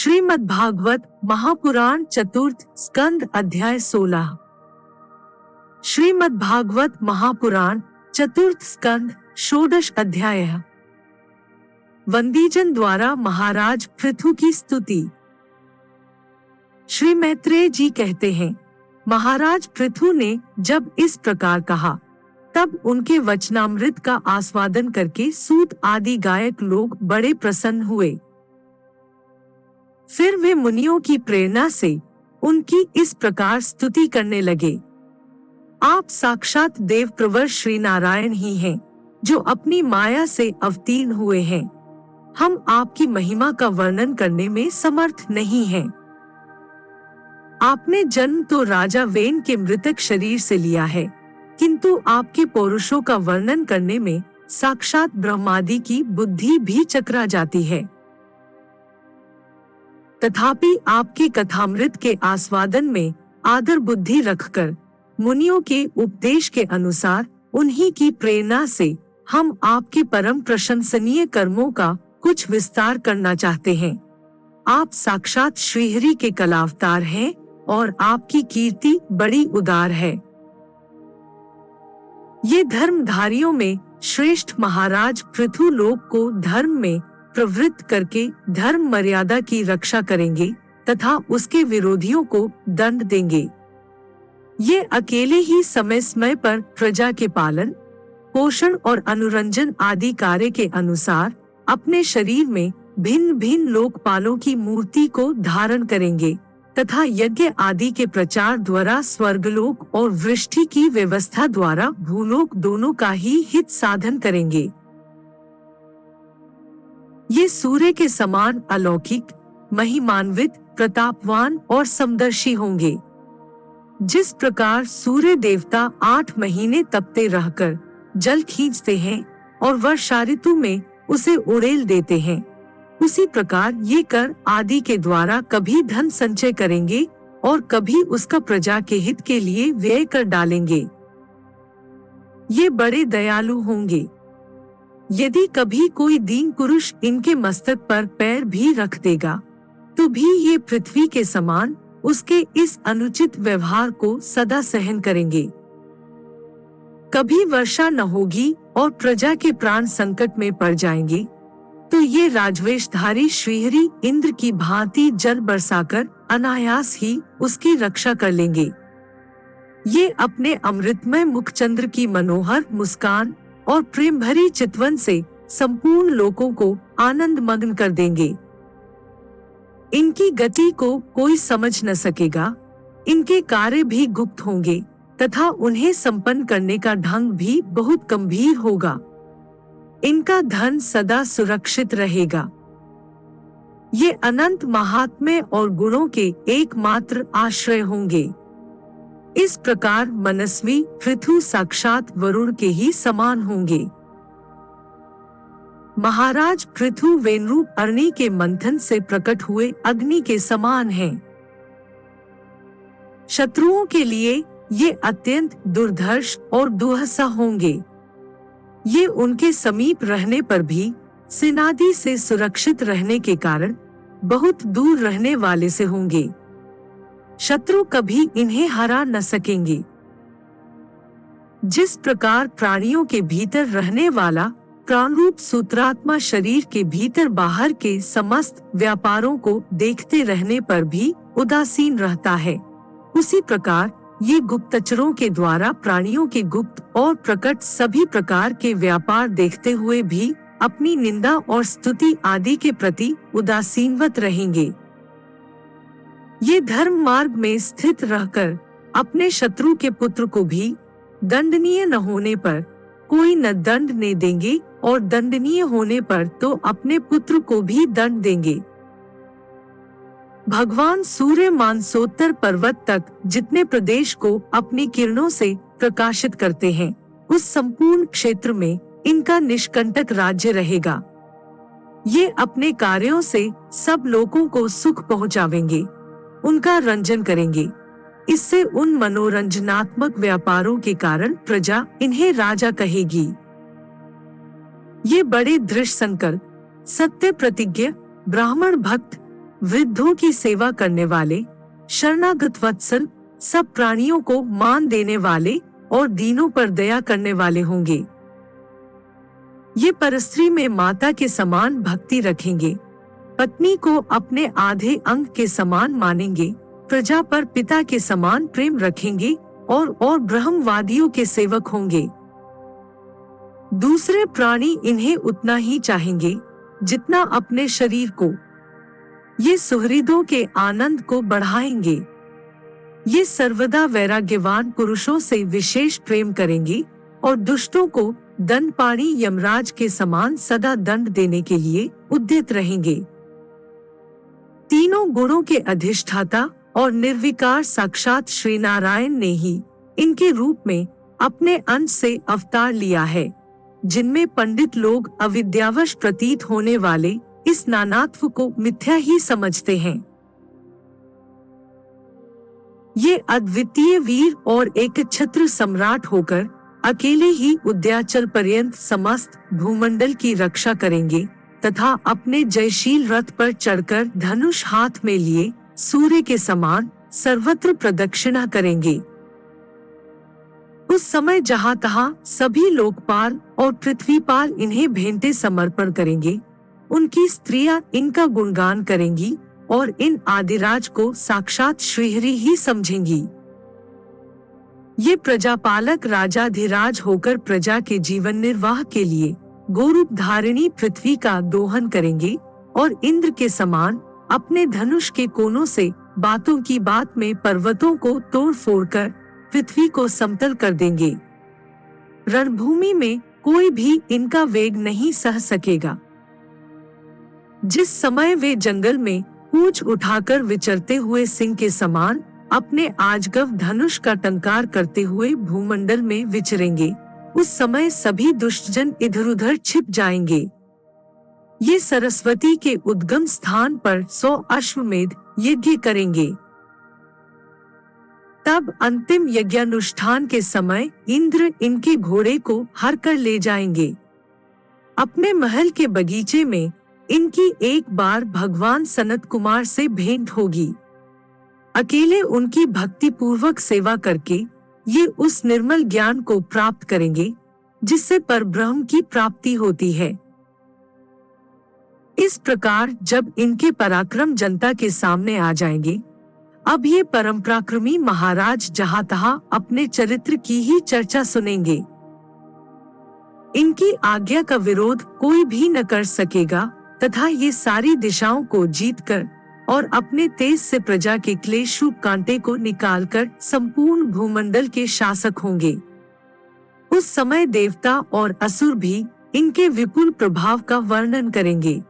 श्रीमद् भागवत महापुराण चतुर्थ स्कंद अध्याय 16। श्रीमद् भागवत महापुराण चतुर्थ स्कंद षोडश अध्याय। वंदीजन द्वारा महाराज पृथु की स्तुति। श्री मैत्रेय जी कहते हैं, महाराज पृथु ने जब इस प्रकार कहा तब उनके वचनामृत का आस्वादन करके सूत आदि गायक लोग बड़े प्रसन्न हुए। फिर वे मुनियों की प्रेरणा से उनकी इस प्रकार स्तुति करने लगे। आप साक्षात देव प्रवर श्री नारायण ही हैं, जो अपनी माया से अवतीर्ण हुए हैं। हम आपकी महिमा का वर्णन करने में समर्थ नहीं हैं। आपने जन्म तो राजा वेन के मृतक शरीर से लिया है, किंतु आपके पौरुषों का वर्णन करने में साक्षात ब्रह्मादि की बुद्धि भी चकरा जाती है। तथापि आपके कथामृत के आस्वादन में आदर बुद्धि रखकर मुनियों के उपदेश के अनुसार उन्हीं की प्रेरणा से हम आपके परम प्रशंसनीय कर्मों का कुछ विस्तार करना चाहते हैं। आप साक्षात श्रीहरि के कलावतार हैं और आपकी कीर्ति बड़ी उदार है। ये धर्मधारियों में श्रेष्ठ महाराज पृथु लोक को धर्म में प्रवृत्त करके धर्म मर्यादा की रक्षा करेंगे तथा उसके विरोधियों को दंड देंगे। ये अकेले ही समय समय पर प्रजा के पालन, पोषण और अनुरंजन आदि कार्य के अनुसार अपने शरीर में भिन्न भिन्न लोकपालों की मूर्ति को धारण करेंगे तथा यज्ञ आदि के प्रचार द्वारा स्वर्गलोक और वृष्टि की व्यवस्था द्वारा भूलोक दोनों का ही हित साधन करेंगे। ये सूर्य के समान अलौकिक, महिमान्वित, प्रतापवान और समदर्शी होंगे। जिस प्रकार सूर्य देवता 8 महीने तपते रहकर जल खींचते हैं और वर्षा ऋतु में उसे उड़ेल देते हैं, उसी प्रकार ये कर आदि के द्वारा कभी धन संचय करेंगे और कभी उसका प्रजा के हित के लिए व्यय कर डालेंगे। ये बड़े दयालु होंगे। यदि कभी कोई दीन पुरुष इनके मस्तक पर पैर भी रख देगा तो भी ये पृथ्वी के समान उसके इस अनुचित व्यवहार को सदा सहन करेंगे। कभी वर्षा न होगी और प्रजा के प्राण संकट में पड़ जाएंगे तो ये राजवेशधारी श्रीहरि इंद्र की भांति जल बरसाकर अनायास ही उसकी रक्षा कर लेंगे। ये अपने अमृतमय मुखचंद्र की मनोहर मुस्कान और प्रेम भरी चितवन से संपूर्ण लोगों को आनंद मग्न कर देंगे। इनकी गति को कोई समझ न सकेगा। इनके कार्य भी गुप्त होंगे तथा उन्हें संपन्न करने का ढंग भी बहुत गंभीर होगा। इनका धन सदा सुरक्षित रहेगा। ये अनंत महात्म्य और गुणों के एकमात्र आश्रय होंगे। इस प्रकार मनस्वी पृथु साक्षात वरुण के ही समान होंगे। महाराज पृथु वेनरूप अग्नि के मंथन से प्रकट हुए अग्नि के समान हैं। शत्रुओं के लिए ये अत्यंत दुर्धर्ष और दुहसा होंगे। ये उनके समीप रहने पर भी सेनादि से सुरक्षित रहने के कारण बहुत दूर रहने वाले से होंगे। शत्रु कभी इन्हें हरा न सकेंगे। जिस प्रकार प्राणियों के भीतर रहने वाला प्राणरूप सूत्रात्मा शरीर के भीतर बाहर के समस्त व्यापारों को देखते रहने पर भी उदासीन रहता है, उसी प्रकार ये गुप्तचरों के द्वारा प्राणियों के गुप्त और प्रकट सभी प्रकार के व्यापार देखते हुए भी अपनी निंदा और स्तुति आदि के प्रति उदासीनवत रहेंगे। ये धर्म मार्ग में स्थित रहकर अपने शत्रु के पुत्र को भी दंडनीय न होने पर कोई न दंड ने देंगे और दंडनीय होने पर तो अपने पुत्र को भी दंड देंगे। भगवान सूर्य मानसोत्तर पर्वत तक जितने प्रदेश को अपनी किरणों से प्रकाशित करते हैं, उस संपूर्ण क्षेत्र में इनका निष्कंटक राज्य रहेगा। ये अपने कार्यों से सब लोगों को सुख पहुंचावेंगे, उनका रंजन करेंगे। इससे उन मनोरंजनात्मक व्यापारों के कारण प्रजा इन्हें राजा कहेगी। ये बड़े दृढ़ संकल्प, सत्य प्रतिज्ञ, ब्राह्मण भक्त, वृद्धों की सेवा करने वाले, शरणागत वत्सल, सब प्राणियों को मान देने वाले और दीनों पर दया करने वाले होंगे। ये परस्त्री में माता के समान भक्ति रखेंगे, पत्नी को अपने आधे अंग के समान मानेंगे, प्रजा पर पिता के समान प्रेम रखेंगे और ब्रह्मवादियों के सेवक होंगे। दूसरे प्राणी इन्हें उतना ही चाहेंगे जितना अपने शरीर को। ये सुहृदों के आनंद को बढ़ाएंगे। ये सर्वदा वैराग्यवान पुरुषों से विशेष प्रेम करेंगे और दुष्टों को दंडपाणी यमराज के समान सदा दंड देने के लिए उद्यत रहेंगे। तीनों गुणों के अधिष्ठाता और निर्विकार साक्षात श्री नारायण ने ही इनके रूप में अपने अंश से अवतार लिया है, जिनमें पंडित लोग अविद्यावश प्रतीत होने वाले इस नानात्व को मिथ्या ही समझते हैं। ये अद्वितीय वीर और एक छत्र सम्राट होकर अकेले ही उद्याचल पर्यंत समस्त भूमंडल की रक्षा करेंगे तथा अपने जयशील रथ पर चढ़कर धनुष हाथ में लिए सूर्य के समान सर्वत्र प्रदक्षिणा करेंगे। उस समय जहाँ तहाँ सभी लोकपाल और पृथ्वीपाल इन्हें भेंटे समर्पण करेंगे। उनकी स्त्रियां इनका गुणगान करेंगी और इन आदिराज को साक्षात श्रीहरि ही समझेंगी। ये प्रजापालक राजाधिराज होकर प्रजा के जीवन निर्वाह के लिए गोरूप धारिणी पृथ्वी का दोहन करेंगे और इंद्र के समान अपने धनुष के कोनों से बातों की बात में पर्वतों को तोड़ फोड़कर पृथ्वी को समतल कर देंगे। रणभूमि में कोई भी इनका वेग नहीं सह सकेगा। जिस समय वे जंगल में पूंछ उठाकर विचरते हुए सिंह के समान अपने आजगव धनुष का टंकार करते हुए भूमंडल में विचरेंगे, उस समय सभी दुष्टजन इधर-उधर छिप जाएंगे। ये सरस्वती के उद्गम स्थान पर 100 अश्वमेध यज्ञ करेंगे। तब अंतिम यज्ञानुष्ठान के समय इंद्र इनके घोड़े को हर कर ले जाएंगे। अपने महल के बगीचे में इनकी एक बार भगवान सनत कुमार से भेंट होगी। अकेले उनकी भक्ति पूर्वक सेवा करके ये उस निर्मल ज्ञान को प्राप्त करेंगे जिससे परब्रह्म की प्राप्ति होती है। इस प्रकार जब इनके पराक्रम जनता के सामने आ जाएंगे, अब ये परमपराक्रमी महाराज जहाँ तहाँ अपने चरित्र की ही चर्चा सुनेंगे। इनकी आज्ञा का विरोध कोई भी न कर सकेगा तथा ये सारी दिशाओं को जीतकर और अपने तेज से प्रजा के क्लेश रूप कांटे को निकालकर संपूर्ण भूमंडल के शासक होंगे। उस समय देवता और असुर भी इनके विपुल प्रभाव का वर्णन करेंगे।